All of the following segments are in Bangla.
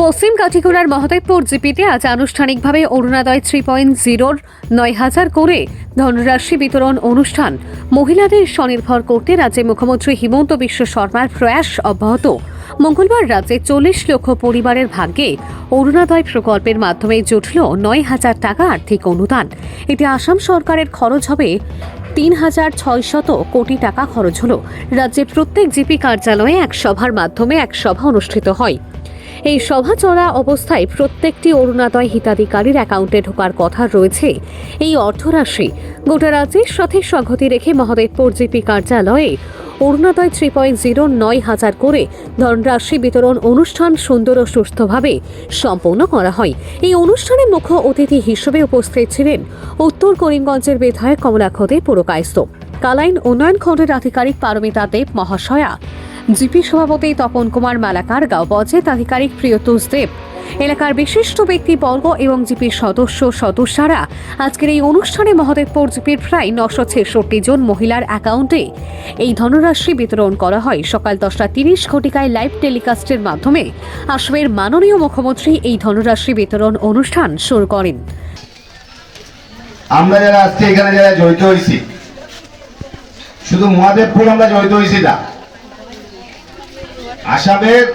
পশ্চিম কাঠিগড়ার মহদেবপুর জিপিতে আজ আনুষ্ঠানিকভাবে অরুণোদয় 3.0-র 9,000 করে ধনরাশি বিতরণ অনুষ্ঠান। মহিলাদের স্বনির্ভর করতে রাজ্যে মুখ্যমন্ত্রী হিমন্ত বিশ্ব শর্মার প্রয়াস অব্যাহত। মঙ্গলবার রাজ্যে 40 লক্ষ পরিবারের ভাগ্যে অরুণোদয় প্রকল্পের মাধ্যমে জুটল 9,000 টাকা আর্থিক অনুদান। এতে আসাম সরকারের খরচ হবে 3,600 কোটি টাকা খরচ হলো। রাজ্যের প্রত্যেক জিপি কার্যালয়ে এক সভার মাধ্যমে এক সভা অনুষ্ঠিত হয়। এই সভা চলা অবস্থায় প্রত্যেকটি অরুণোদয় হিতাধিকারীর অ্যাকাউন্টে ঢোকার কথা রয়েছে। এই অর্থরাশি গোটা রাজ্যের সাথে সংহতি রেখে মহদেবপুর জিপি কার্যালয়ে অরুণোদয় 3.0 9,000 করে ধনরাশি বিতরণ অনুষ্ঠান সুন্দর ও সুস্থভাবে সম্পন্ন করা হয়। এই অনুষ্ঠানে মুখ্য অতিথি হিসেবে উপস্থিত ছিলেন উত্তর করিমগঞ্জের বিধায়ক কমলাক্ষ দে পুরকায়স্থ, কালাইন উন্নয়ন খণ্ডের আধিকারিক পারমিতা দেব মহাশয়া, জিপি সভাপতি তপন কুমার মালাকার, গাঁও পঞ্চায়েত আধিকারিক প্রিয়তোষ দেব, এলাকার বিশিষ্ট ব্যক্তিবর্গ এবং জিপির সদস্যরা। আজকের এই অনুষ্ঠানে মহদেবপুর জিপির প্রায় 966 জন মহিলার অ্যাকাউন্টে এই ধনরাশি বিতরণ করা হয়। সকাল 10:30 ঘটিকায় লাইভ টেলিকাস্টের মাধ্যমে আসামের মাননীয় মুখ্যমন্ত্রী এই ধনরাশি বিতরণ অনুষ্ঠান শুরু করেন। আমরা যারা আজকে এখানে যারা জড়িত হয়েছি, শুধু মহাদেবপুর আমরা জড়িত হয়েছি না, আসামের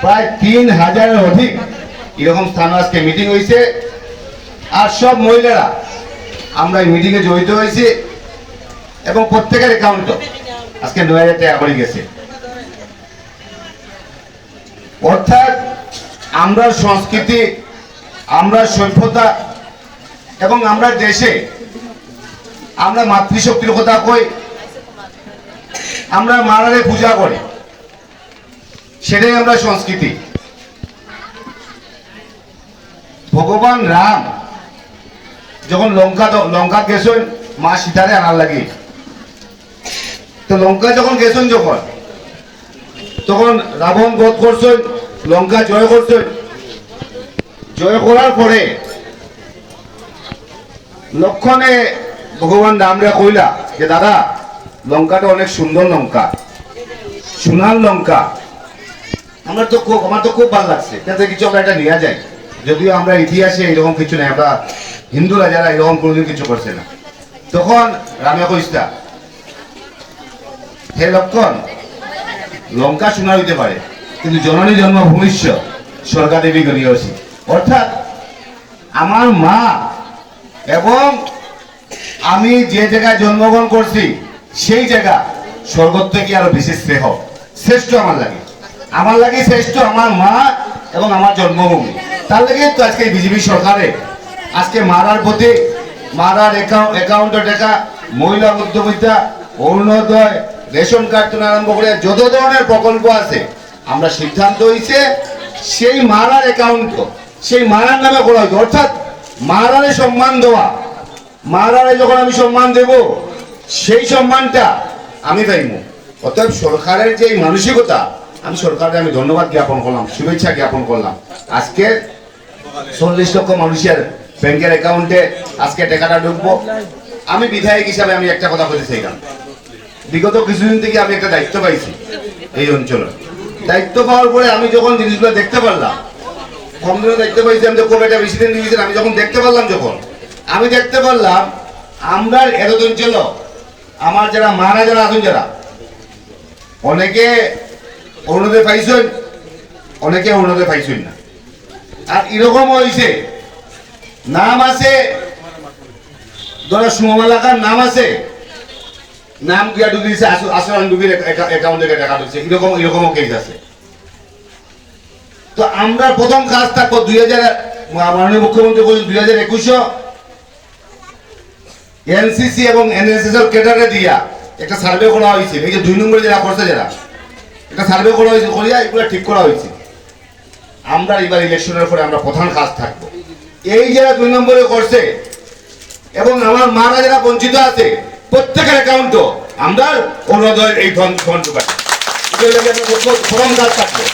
প্রায় 3,000-এর অধিক এরকম স্থানে আজকে মিটিং হয়েছে। আর সব মহিলারা আমরা এই মিটিংয়ে জড়িত হয়েছি এবং প্রত্যেকের অ্যাকাউন্ট আজকে 9,000 টাকা করে গেছে। অর্থাৎ আমরা সংস্কৃতি, আমরা সভ্যতা এবং আমরা দেশে আমরা মাতৃশক্তির কথা কই, আমরা মারারে পূজা করি, সেটাই আমরা সংস্কৃতি। ভগবান রাম যখন লঙ্কা গেছেন মা সীতারে আনার লাগে, তো লঙ্কা যখন গেছেন তখন রাবণ বধ করছেন, লঙ্কা জয় করছেন। জয় করার পরে লক্ষণে ভগবান রামরা কইলা যে দাদা, লঙ্কাটা অনেক সুন্দর লঙ্কা, সোনার লঙ্কা, আমার তো খুব ভালো লাগছে, তাতে কিছু আমরা এটা নিয়ে যাই। যদিও আমরা ইতিহাসে এরকম কিছু নেই, আমরা হিন্দুরা যারা এরকম কোনোদিন কিছু করছে না। তখন রামে কইস্তা, হে লক্ষণ, লঙ্কা সোনা হইতে পারে কিন্তু জননী জন্মভূমিষ্য স্বর্গা দেবী গরিয়সী। অর্থাৎ আমার মা এবং আমি যে জায়গায় জন্মগ্রহণ করছি সেই জায়গা স্বর্গ থেকে আরো বিশেষ শ্রেষ্ঠ আমার লাগে শ্রেষ্ঠ আমার মা এবং আমার জন্মভূমি। তার লাগে তো আজকে বিজেপি সরকারে আজকে মারার প্রতি, মারার অ্যাকাউন্টে টাকা, মহিলা উদ্যমিতা, অরুণোদয়, রেশন কার্ড থেকে আরম্ভ করে যত ধরনের প্রকল্প আছে, আমরা সিদ্ধান্ত হয়েছে সেই মারার অ্যাকাউন্ট সেই মারার নামে করা হয়েছে। অর্থাৎ মারারে সম্মান দেওয়া, মারারে যখন আমি সম্মান দেব সেই সম্মানটা আমি পাইব। অতএব সরকারের যে মানসিকতা, আমি সরকারকে ধন্যবাদ জ্ঞাপন করলাম, শুভেচ্ছা জ্ঞাপন করলাম। আজকে 40 লক্ষ মানুষের ব্যাংকের অ্যাকাউন্টে আজকে টাকাটা ঢুকবো। আমি বিধায়ক হিসাবে আমি একটা কথা বলতে চাইলাম, বিগত কিছুদিন থেকে আমি একটা দায়িত্ব পাইছি এই অঞ্চলে। দায়িত্ব পাওয়ার পরে আমি যখন জিনিসগুলো দেখতে পারলাম, কম দিনে দায়িত্ব পাইছি, আমি তো খুব একটা বেশি দিন দিয়েছিলাম, আমি যখন দেখতে পারলাম আমরা এত অঞ্চল আমার যারা মারা যারা আছেন, যারা অনেকে অরুণোদয় পাইছেন, অনেকে অরুণোদয় পাইছেন না। আর এরকম হয়েছে নাম আছে, ধরো সুমমালাকার নাম আছে, নাম গিয়া ঢুকে দিচ্ছে আসমান ডুবির অ্যাকাউন্টে টাকা ঢুকছে, এরকমও কেস আছে। তো আমরা প্রথম কাজ থাকবো মাননীয় মুখ্যমন্ত্রী বলছেন 2021 এনসিসি এবং এনএসএস এর ক্যাডারে দিয়া একটা সার্ভে করা হয়েছে। এই যে 2 নম্বরে যারা করছে, যারা একটা সার্ভে করা হয়েছে, করিয়া এগুলো ঠিক করা হয়েছে। আমরা এবার ইলেকশনের পরে আমরা প্রধান কাজ থাকবো এই যারা 2 নম্বরে করছে এবং আমার মারা যারা বঞ্চিত আছে প্রত্যেকের অ্যাকাউন্টও আমরা অরুণোদয়ের এই ধন ঢুকাই, প্রথম কাজ থাকবে।